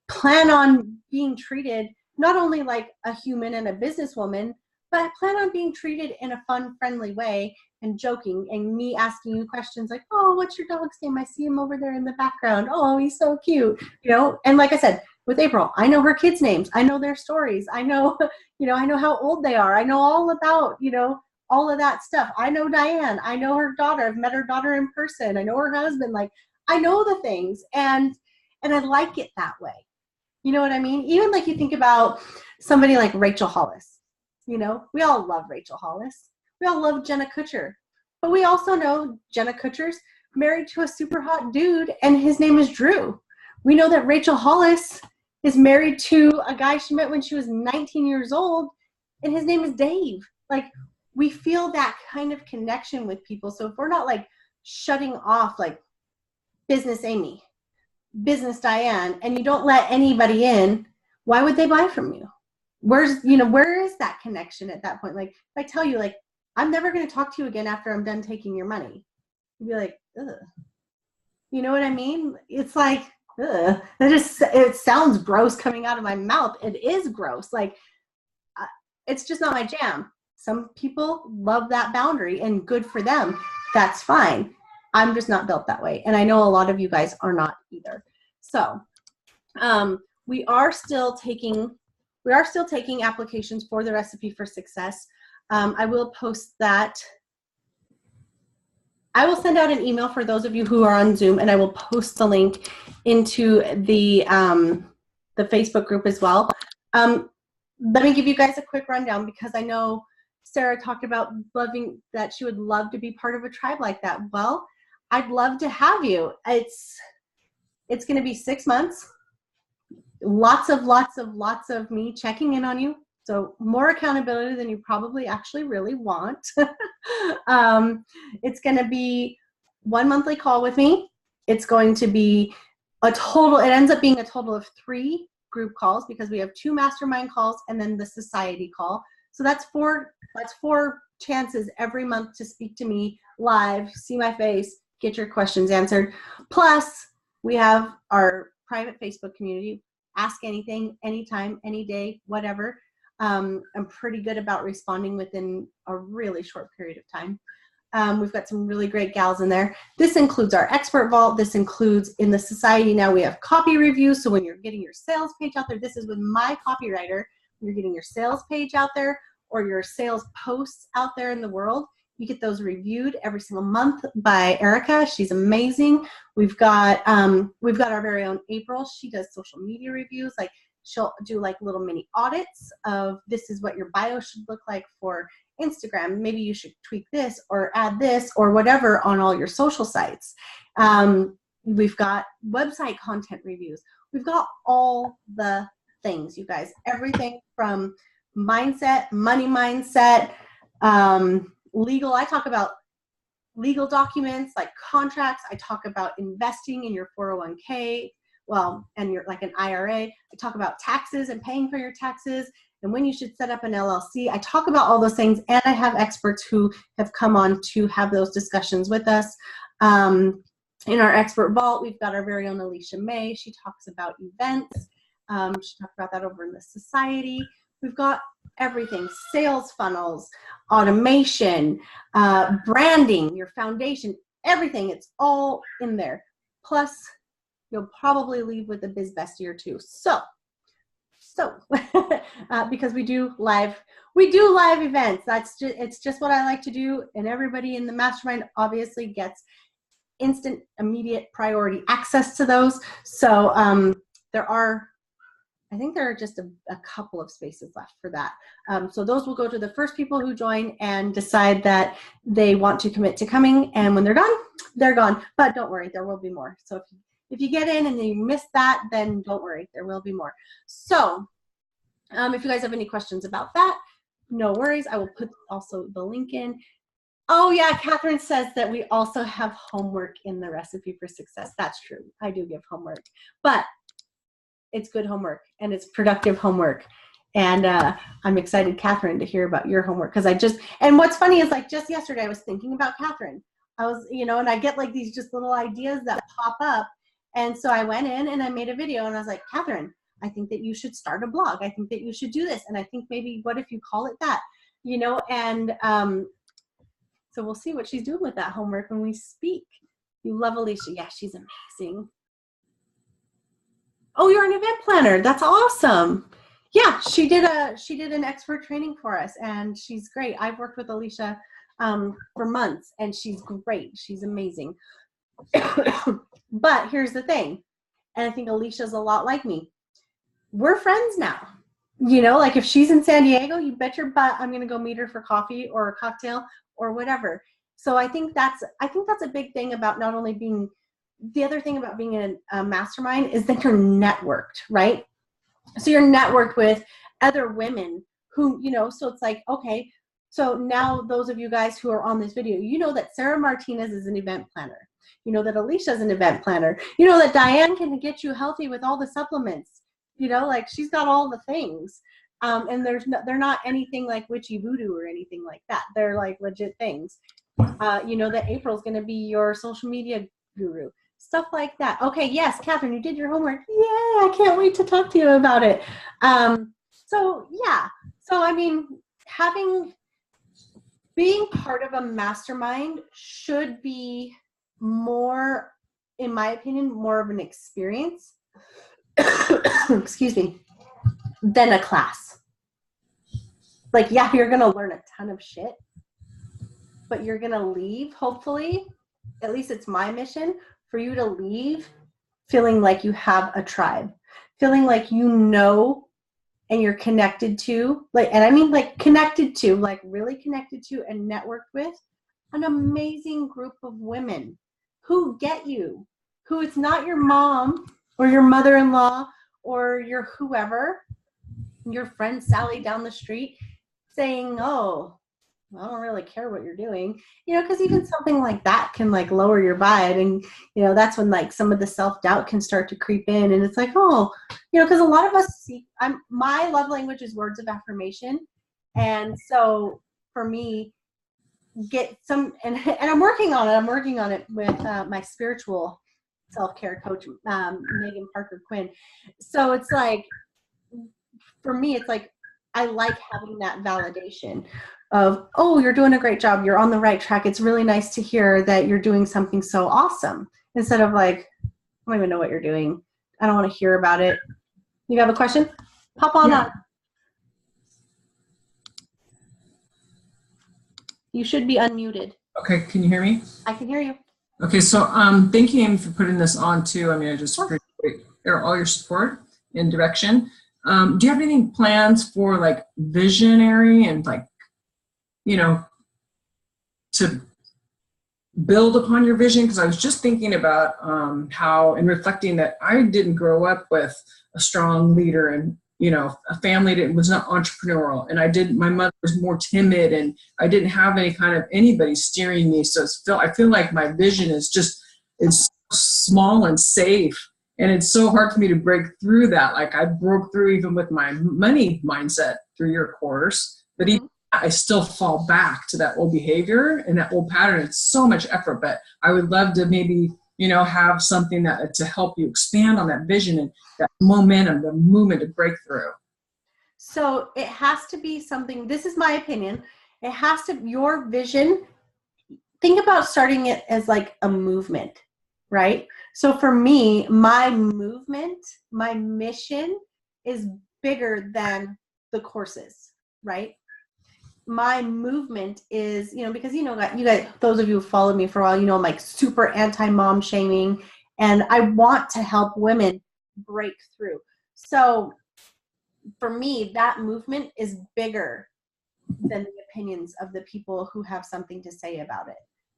plan on being treated not only like a human and a businesswoman, but plan on being treated in a fun, friendly way and joking, and me asking you questions like, oh, what's your dog's name? I see him over there in the background. Oh, he's so cute. And like I said, with April, I know her kids' names. I know their stories. I know, I know how old they are. I know all about, all of that stuff. I know Diane. I know her daughter. I've met her daughter in person. I know her husband. Like, I know the things, and I like it that way. You know what I mean? Even like you think about somebody like Rachel Hollis. We all love Rachel Hollis. We all love Jenna Kutcher. But we also know Jenna Kutcher's married to a super hot dude, and his name is Drew. We know that Rachel Hollis is married to a guy she met when she was 19 years old, and his name is Dave. Like, we feel that kind of connection with people. So if we're not like shutting off like business Amie, business Diane, and you don't let anybody in, why would they buy from you? Where is that connection at that point? Like, if I tell you, like, I'm never going to talk to you again after I'm done taking your money, you'd be like, ugh. You know what I mean? It's like, ugh. It sounds gross coming out of my mouth. It is gross. Like, it's just not my jam. Some people love that boundary, and good for them. That's fine. I'm just not built that way. And I know a lot of you guys are not either. So we are still taking applications for the recipe for success. I will post that. I will send out an email for those of you who are on Zoom, and I will post the link into the Facebook group as well. Let me give you guys a quick rundown, because I know Sarah talked about that she would love to be part of a tribe like that. Well, I'd love to have you. It's going to be 6 months. Lots of me checking in on you. So more accountability than you probably actually really want. It's going to be 1 monthly call with me. It's going to be it ends up being a total of 3 group calls, because we have 2 mastermind calls and then the society call. So that's 4 chances every month to speak to me live, see my face, get your questions answered. Plus, we have our private Facebook community. Ask anything, anytime, any day, whatever. I'm pretty good about responding within a really short period of time. We've got some really great gals in there. This includes our expert vault. This includes, in the society now, we have copy reviews. So when you're getting your sales page out there, this is with my copywriter. When you're getting your sales page out there or your sales posts out there in the world, you get those reviewed every single month by Erica. She's amazing. We've got our very own April. She does social media reviews. Like, she'll do like little mini audits of, this is what your bio should look like for Instagram. Maybe you should tweak this or add this or whatever on all your social sites. We've got website content reviews. We've got all the things, you guys. Everything from mindset, money mindset, legal. I talk about legal documents like contracts. I talk about investing in your 401k, and your like an IRA. I talk about taxes and paying for your taxes, and when you should set up an LLC. I talk about all those things, and I have experts who have come on to have those discussions with us. In our expert vault, we've got our very own Alicia May. She talks about events. She talked about that over in the society. We've got everything: sales funnels, automation, branding, your foundation, everything. It's all in there. Plus, you'll probably leave with a biz bestie or two. So because we do live events. It's just what I like to do, and everybody in the mastermind obviously gets instant, immediate priority access to those. So I think there are just a couple of spaces left for that. So those will go to the first people who join and decide that they want to commit to coming. And when they're done, they're gone. But don't worry, there will be more. So if you get in and you miss that, then don't worry, there will be more. So if you guys have any questions about that, no worries. I will put also the link in. Oh yeah, Catherine says that we also have homework in the Recipe for Success. That's true. I do give homework, but it's good homework and it's productive homework. And I'm excited, Catherine, to hear about your homework. And what's funny is like just yesterday I was thinking about Catherine. I was, and I get like these just little ideas that pop up. And so I went in and I made a video and I was like, Catherine, I think that you should start a blog. I think that you should do this. And I think maybe what if you call it that, and so we'll see what she's doing with that homework when we speak. You love Alicia. Yeah, she's amazing. Oh, you're an event planner. That's awesome. Yeah, she did an expert training for us and she's great. I've worked with Alicia for months and she's great. She's amazing. But here's the thing. And I think Alicia's a lot like me. We're friends now. Like if she's in San Diego, you bet your butt I'm going to go meet her for coffee or a cocktail or whatever. So I think that's a big thing about not only being, the other thing about being in a mastermind is that you're networked, right? So you're networked with other women who, so it's like, okay, so now those of you guys who are on this video, that Sarah Martinez is an event planner. That Alicia's an event planner. That Diane can get you healthy with all the supplements. Like she's got all the things. And they're not anything like witchy voodoo or anything like that. They're like legit things. That April's going to be your social media guru. Stuff like that. Okay, yes, Catherine, you did your homework. Yeah, I can't wait to talk to you about it. So yeah. So I mean, being part of a mastermind should be more, in my opinion, more of an experience. Excuse me, than a class. Like, yeah, you're gonna learn a ton of shit, but you're gonna leave, hopefully, at least it's my mission, for you to leave feeling like you have a tribe, feeling like and you're connected to, and I mean like connected to, like really connected to and networked with an amazing group of women who get you, who it's not your mom or your mother-in-law or your whoever, your friend Sally down the street saying, oh, I don't really care what you're doing, because even something like that can like lower your vibe. And, that's when like some of the self-doubt can start to creep in. And it's like, oh, because a lot of us my love language is words of affirmation. And so for me, and I'm working on it with my spiritual self-care coach, Megan Parker Quinn. So it's like, for me, it's like, I like having that validation of, oh, you're doing a great job. You're on the right track. It's really nice to hear that you're doing something so awesome, instead of like, I don't even know what you're doing. I don't want to hear about it. You have a question? Pop on up. You should be unmuted. Okay, can you hear me? I can hear you. Okay, so thank you, Amy, for putting this on too. I mean, I just appreciate all your support and direction. Do you have any plans for like visionary and like, to build upon your vision? Because I was just thinking about how, and reflecting that I didn't grow up with a strong leader and, a family that was not entrepreneurial. And my mother was more timid and I didn't have anybody steering me. So I feel like my vision is it's small and safe. And it's so hard for me to break through that. Like I broke through even with my money mindset through your course, but even I still fall back to that old behavior and that old pattern. It's so much effort, but I would love to maybe, have something that to help you expand on that vision and that momentum, the movement to break through. So it has to be something, this is my opinion. It has to, your vision, think about starting it as like a movement, right? So for me, my movement, my mission is bigger than the courses, right? my movement is, because, you guys, those of you who followed me for a while, I'm like super anti-mom shaming, and I want to help women break through. So for me, that movement is bigger than the opinions of the people who have something to say about it.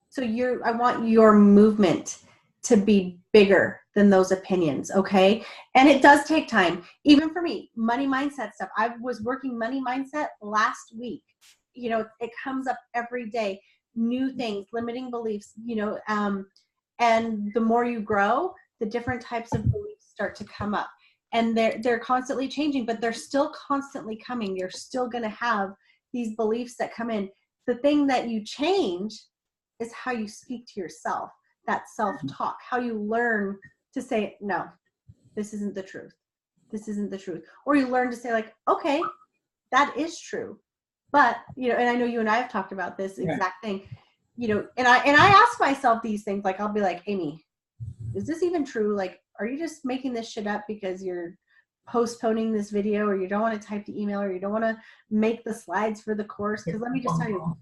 So I want your movement to be bigger than those opinions, okay? And it does take time. Even for me, money mindset stuff. I was working money mindset last week. It comes up every day. New things, limiting beliefs, and the more you grow, the different types of beliefs start to come up. And they're constantly changing, but they're still constantly coming. You're still going to have these beliefs that come in. The thing that you change is how you speak to yourself, that self-talk, how you learn to say, no, this isn't the truth. This isn't the truth. Or you learn to say, like, okay, that is true. But, and I know you and I have talked about this exact thing, and I ask myself these things, like, I'll be like, Amie, is this even true? Like, are you just making this shit up because you're postponing this video, or you don't want to type the email, or you don't want to make the slides for the course? Because let me just tell you,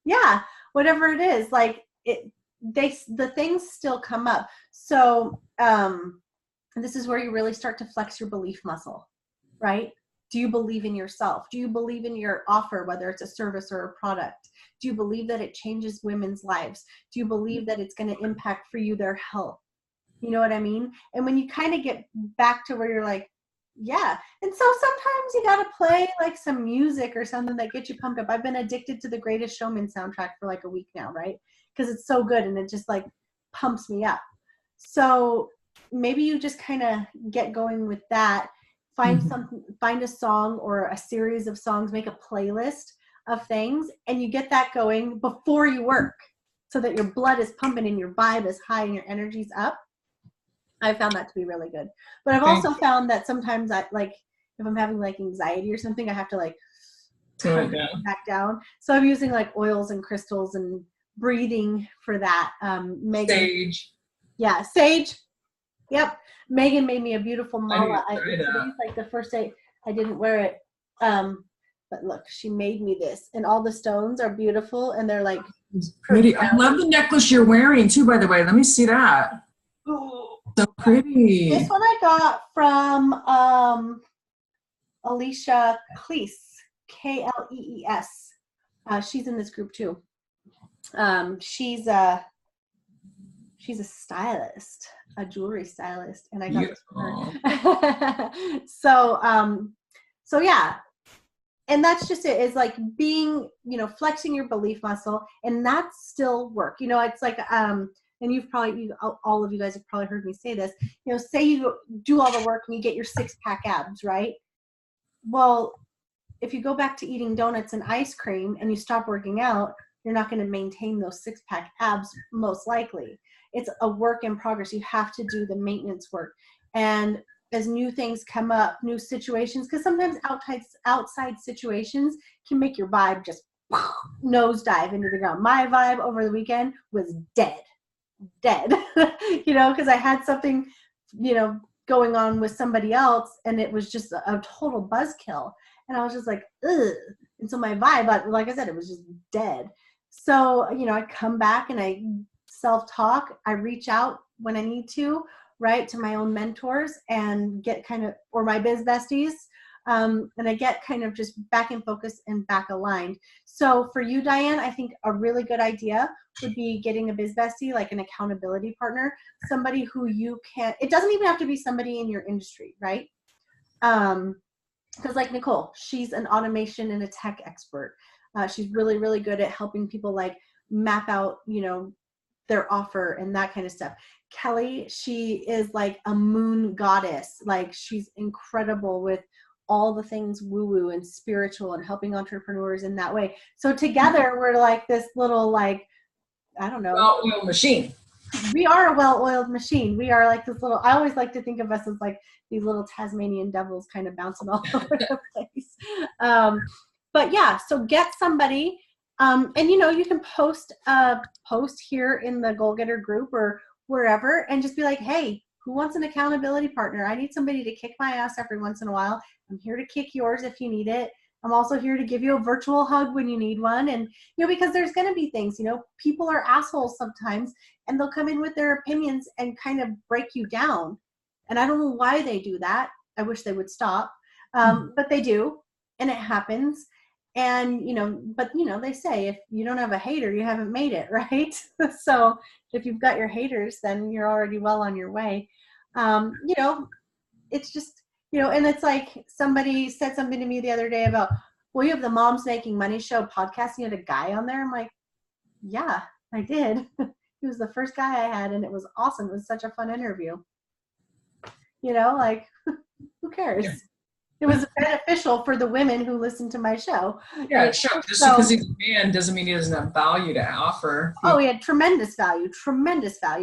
yeah, whatever it is, like the things still come up. So this is where you really start to flex your belief muscle, right? Do you believe in yourself? Do you believe in your offer, whether it's a service or a product? Do you believe that it changes women's lives? Do you believe that it's going to impact for you their health? You know what I mean? And when you kind of get back to where you're like, yeah. And so sometimes you got to play like some music or something that gets you pumped up. I've been addicted to the Greatest Showman soundtrack for like a week now, right? Because it's so good and it just like pumps me up. So maybe you just kind of get going with that. Find a song or a series of songs, make a playlist of things, and you get that going before you work so that your blood is pumping and your vibe is high and your energy's up. I found that to be really good. But I've also found that sometimes if I'm having like anxiety or something, I have to like tone it back down. So I'm using like oils and crystals and breathing for that. Sage. Yeah, sage. Yep. Megan made me a beautiful mala. Today's like the first day I didn't wear it. But look, she made me this, and all the stones are beautiful, and they're like pretty. I love the necklace you're wearing too, by the way. Let me see that. So pretty. This one I got from Alicia Klees, Klees. She's in this group too. She's a stylist, a jewelry stylist, and I got this from her. So yeah. And that's just it, is like being, flexing your belief muscle, and that's still work. It's like, and all of you guys have probably heard me say this, say you do all the work and you get your 6-pack abs, right? Well, if you go back to eating donuts and ice cream and you stop working out, you're not going to maintain those 6-pack abs, most likely. It's a work in progress. You have to do the maintenance work. And as new things come up, new situations, because sometimes outside situations can make your vibe just nosedive into the ground. My vibe over the weekend was dead, because I had something, going on with somebody else, and it was just a total buzzkill. And I was just like, ugh. And so my vibe, like I said, it was just dead. So, I come back and I self-talk. I reach out when I need to, right, to my own mentors and get or my biz besties. And I get kind of just back in focus and back aligned. So for you, Diane, I think a really good idea would be getting a biz bestie, like an accountability partner, somebody who you can, it doesn't even have to be somebody in your industry, right? Because like Nicole, she's an automation and a tech expert. She's really, really good at helping people like map out, their offer and that kind of stuff. Kelly, she is like a moon goddess. Like, she's incredible with all the things woo-woo and spiritual and helping entrepreneurs in that way. So together we're like this little, like, I don't know. Well-oiled machine. We are a well-oiled machine. We are like this little, I always like to think of us as like these little Tasmanian devils kind of bouncing all over the place. But yeah, so get somebody, and you can post here in the Goal Getter group or wherever, and just be like, hey, who wants an accountability partner? I need somebody to kick my ass every once in a while. I'm here to kick yours if you need it. I'm also here to give you a virtual hug when you need one. And, because there's going to be things, people are assholes sometimes, and they'll come in with their opinions and kind of break you down. And I don't know why they do that. I wish they would stop. But they do, and it happens. And, but they say, if you don't have a hater, you haven't made it, right? So if you've got your haters, then you're already well on your way. It's just, and it's like somebody said something to me the other day about, well, you have the Moms Making Money Show podcast, you had a guy on there. I'm like, yeah, I did. He was the first guy I had, and it was awesome. It was such a fun interview. Like, who cares? Yeah. It was beneficial for the women who listened to my show. Yeah, sure. Just because he's a man doesn't mean he doesn't have value to offer. Oh, he had tremendous value.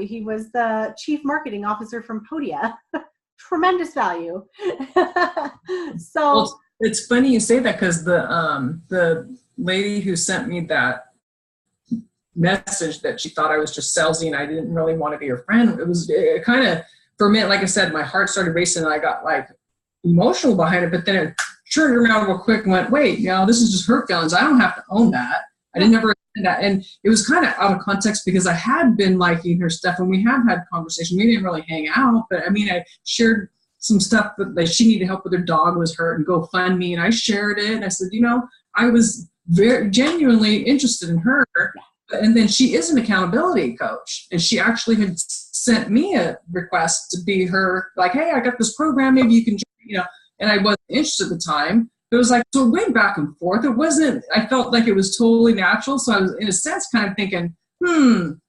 He was the chief marketing officer from Podia. Tremendous value. So well, it's funny you say that, because the lady who sent me that message that she thought I was just salesy and I didn't really want to be her friend, it kind of, for a minute, like I said, my heart started racing and I got like emotional behind it, but then it turned around real quick and went, wait, this is just her feelings. I don't have to own that. I didn't ever intend that. And it was kind of out of context because I had been liking her stuff and we have had conversation. We didn't really hang out, but I mean, I shared some stuff that she needed help with, her dog was hurt, and GoFundMe, and I shared it. And I said, I was very genuinely interested in her. And then she is an accountability coach, and she actually had sent me a request to be her, like, hey, I got this program, maybe you can join, and I wasn't interested at the time. It was like, so it went back and forth. It wasn't, I felt like it was totally natural. So I was, in a sense, kind of thinking,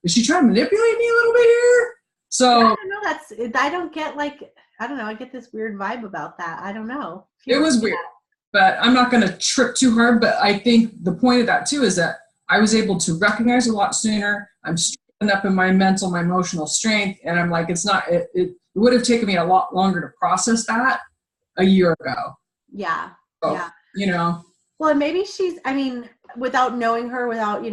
is she trying to manipulate me a little bit here? So I don't know. I don't get, like, I don't know. I get this weird vibe about that. I don't know. It was weird, but I'm not going to trip too hard. But I think the point of that too is that I was able to recognize a lot sooner. I'm strengthened up in my mental, my emotional strength. And I'm like, it would have taken me a lot longer to process that a year ago. Yeah. So, yeah. Well, maybe without knowing her, without,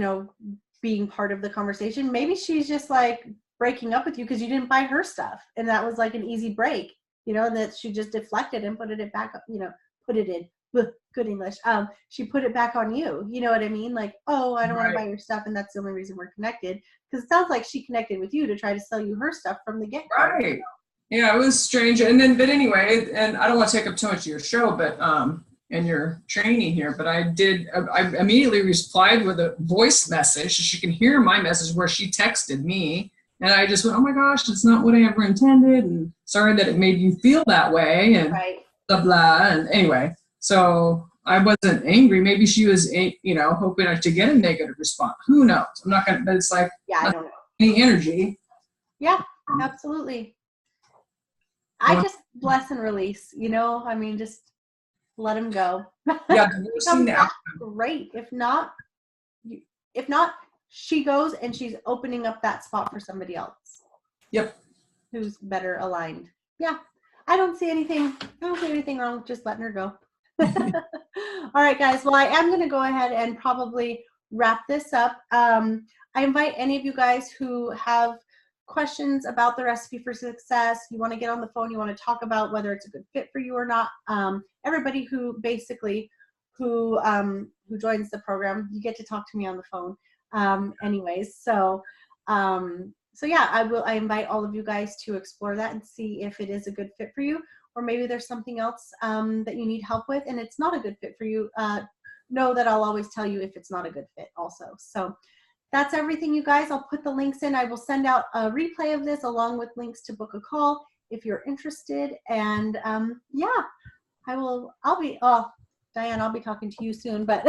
being part of the conversation, maybe she's just like breaking up with you because you didn't buy her stuff. And that was like an easy break, that she just deflected and put it back up, put it in. Good English. She put it back on you. You know what I mean? Like, oh, I don't want to buy your stuff, and that's the only reason we're connected. Because it sounds like she connected with you to try to sell you her stuff from the get-go. Right. Yeah, it was strange. And then, but anyway, and I don't want to take up too much of your show, but and your training here, but I immediately replied with a voice message, so she can hear my message, where she texted me, and I just went, oh my gosh, it's not what I ever intended, and sorry that it made you feel that way, and blah blah. And anyway. So I wasn't angry. Maybe she was, hoping to get a negative response. Who knows? I'm not going to, but it's like, I don't know. Any energy. Yeah, absolutely. I just bless and release, just let him go. Yeah. Great. If not, she goes and she's opening up that spot for somebody else. Yep. Who's better aligned. Yeah. I don't see anything wrong with just letting her go. All right, guys. Well, I am going to go ahead and probably wrap this up. I invite any of you guys who have questions about the Recipe for Success, you want to get on the phone, you want to talk about whether it's a good fit for you or not. Everybody who joins the program, you get to talk to me on the phone. Anyways, so yeah, I invite all of you guys to explore that and see if it is a good fit for you. Or maybe there's something else that you need help with and it's not a good fit for you. Know that I'll always tell you if it's not a good fit also. So that's everything, you guys. I'll put the links in. I will send out a replay of this along with links to book a call if you're interested. And yeah, Diane, I'll be talking to you soon, but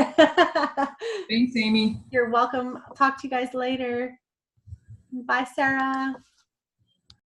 thanks, Amie. You're welcome. I'll talk to you guys later. Bye, Sarah.